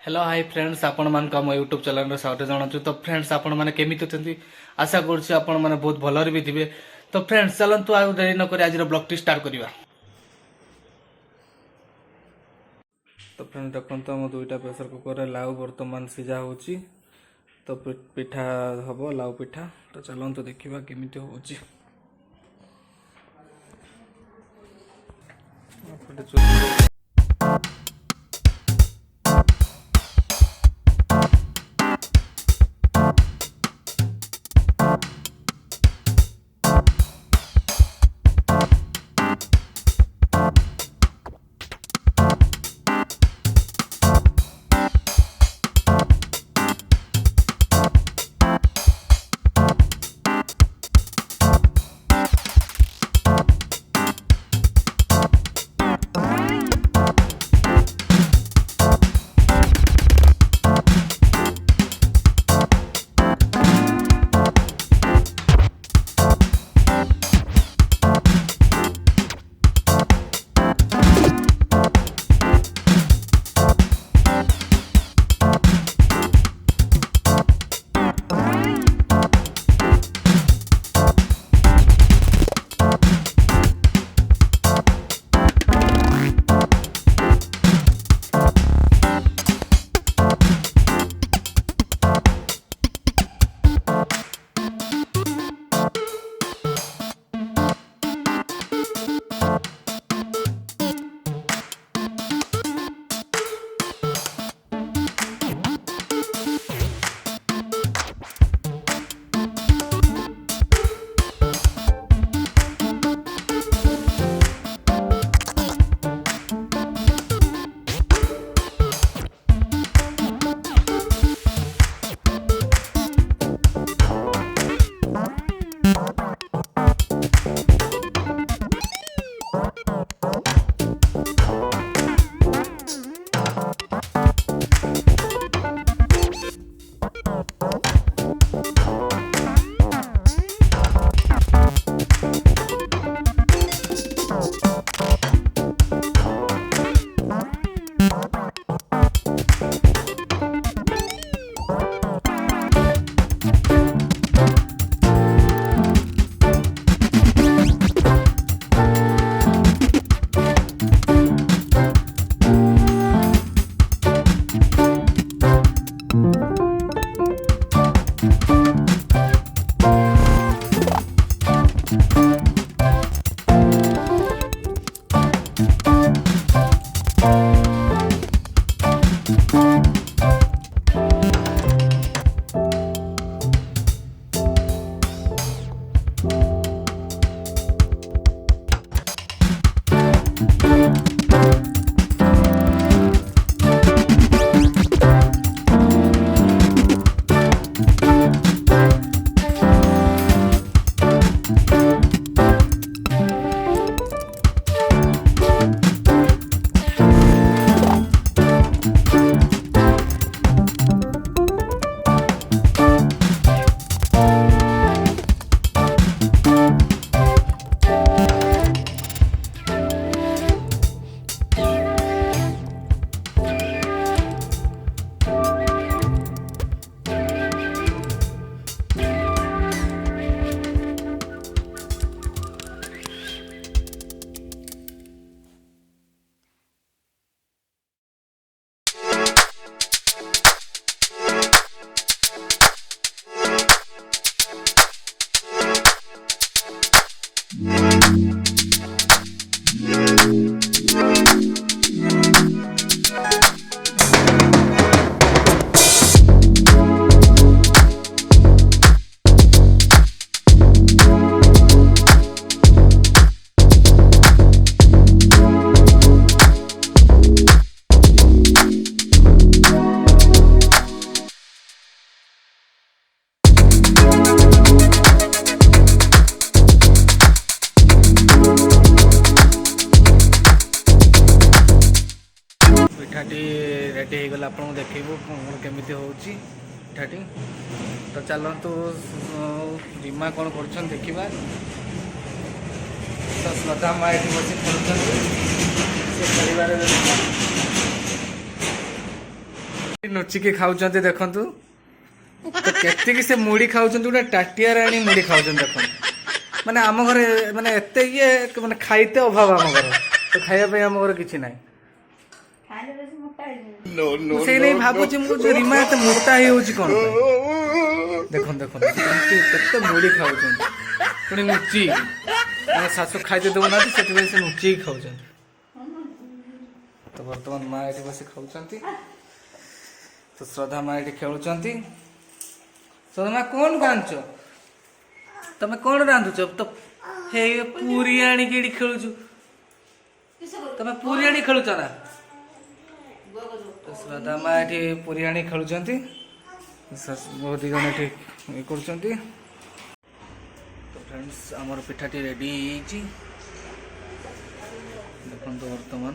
Hello hi friends आपण मान को यूट्यूब चैनल रे स्वागत जणाचु। तो फ्रेंड्स आपण माने केमिति अछंती आशा करछु आपण माने बहुत भलर भी थिबे। तो फ्रेंड्स चलंतु आ देरी न करी आज रो ब्लॉग टी स्टार्ट करिवा। तो फ्रेंड्स देखंतो मो दुईटा प्रेशर कुकर रे लाउ वर्तमान सिजा होची। तो पिठा हबो लाउ पिठा। तो चलंतु देखिबा केमिति होची। पिठाटी रेडी हो गला आपको देखू केमी होठाटी। तो चलतु रीमा कौन कर देखा। तो श्रद्धा माँ ये बस ନୁଚିକି ଖାଉଛନ୍ତି ଦେଖନ୍ତୁ। ତ କେତିକି ସେ ମୁଢି ଖାଉଛନ୍ତି, ଗୋଟେ ଟାଟିଆରେ ଆଣି ମୁଢି ଖାଉଛନ୍ତି ଦେଖନ୍ତୁ। ମାନେ ଆମ ଘରେ ମାନେ ଏତେ ଇଏ ମାନେ ଖାଇତେ ଅଭାବ ଆମ ଘର, ତ ଖାଇବା ପାଇଁ ଆମ ଘରେ କିଛି ନାହିଁ। ମୁଁ ସେଇ ନେଇ ଭାବୁଛି ମୁଁ ରିମା ଏତେ ମୋଟା ହେଇଯାଉଛି କଣ ପାଇଁ। ଦେଖନ୍ତୁ ଦେଖନ୍ତୁ କେତେ ମୁଢି ଖାଉଛନ୍ତି, ପୁଣି ନୁଚି ମାନେ ଶାଶୁ ଖାଇତେ ଦେଉନାହାନ୍ତି, ସେଥିପାଇଁ ସେ ନୁଚିକି ଖାଉଛନ୍ତି। ତ ବର୍ତ୍ତମାନ ମା ଏଠି ବସି ଖାଉଛନ୍ତି, ତ ଶ୍ରଦ୍ଧା ମା ଏଠି ଖେଳୁଛନ୍ତି। ଶ୍ରଦ୍ଧା ମା କଣ ରାନ୍ଧୁଛ? ତମେ କଣ ରାନ୍ଧୁଛ? ତ ହେଇ ପୁରୀ ଆଣିକି ଏଠି ଖେଳୁଛୁ। ତମେ ପୁରୀ ଆଣି ଖେଳୁଛ ନା? ତ ଶ୍ରଦ୍ଧା ମା ଏଠି ପୁରୀ ଆଣି ଖେଳୁଛନ୍ତି, ଦି ଜଣ ଏଠି ଇଏ କରୁଛନ୍ତି। ତ ଫ୍ରେଣ୍ଡସ୍ ଆମର ପିଠାଟି ରେଡି ହେଇଯାଇଛି ଦେଖନ୍ତୁ ବର୍ତ୍ତମାନ।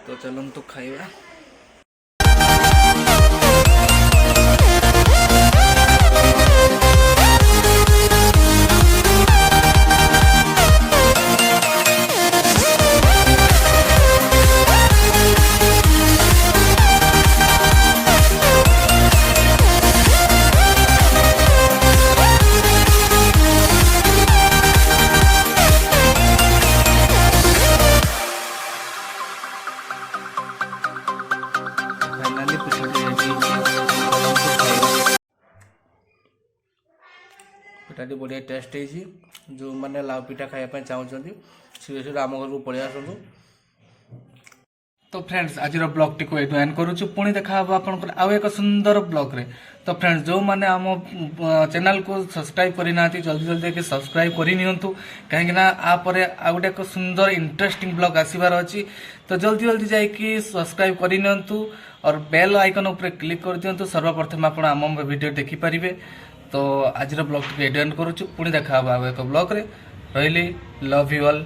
ତ ଚାଲନ୍ତୁ ଖାଇବା। ପିଠାଟି ବଢ଼ିଆ ଟେଷ୍ଟ ହେଇଛି। ଯେଉଁମାନେ ଲାଉ ପିଠା ଖାଇବା ପାଇଁ ଚାହୁଁଛନ୍ତି ସେ ଆମ ଘରକୁ ପଳେଇ ଆସନ୍ତୁ। ତ ଫ୍ରେଣ୍ଡସ୍ ଆଜିର ବ୍ଲଗ୍ଟିକୁ ଏଇଠୁ ଏଣ୍ଡ କରୁଛୁ। ପୁଣି ଦେଖା ହେବ ଆପଣଙ୍କର ଆଉ ଏକ ସୁନ୍ଦର ବ୍ଲଗ୍ରେ। ତ ଫ୍ରେଣ୍ଡସ୍ ଯେଉଁମାନେ ଆମ ଚ୍ୟାନେଲକୁ ସବସ୍କ୍ରାଇବ୍ କରିନାହାନ୍ତି ଜଲ୍ଦି ଜଲ୍ଦି ଯାଇକି ସବସ୍କ୍ରାଇବ୍ କରିନିଅନ୍ତୁ, କାହିଁକିନା ଆପରେ ଆଉ ଗୋଟେ ଏକ ସୁନ୍ଦର ଇଣ୍ଟରେଷ୍ଟିଂ ବ୍ଲଗ୍ ଆସିବାର ଅଛି। ତ ଜଲ୍ଦି ଜଲ୍ଦି ଯାଇକି ସବସ୍କ୍ରାଇବ୍ କରିନିଅନ୍ତୁ और बेल आइकन ଉପରେ କ୍ଲିକ୍ କରିଦିଅନ୍ତୁ। ସର୍ବପ୍ରଥମେ ଆପଣ ଆମ ଭିଡ଼ିଓ ଦେଖିପାରିବେ। ତ ଆଜିର ବ୍ଲଗ୍ଟିକୁ ଏଣ୍ଡ କରୁଛୁ। ପୁଣି ଦେଖା ହେବ ଆଉ ଏକ ବ୍ଲଗ୍ରେ। ରହିଲି, ଲଭ୍ ୟୁ ଅଲ୍।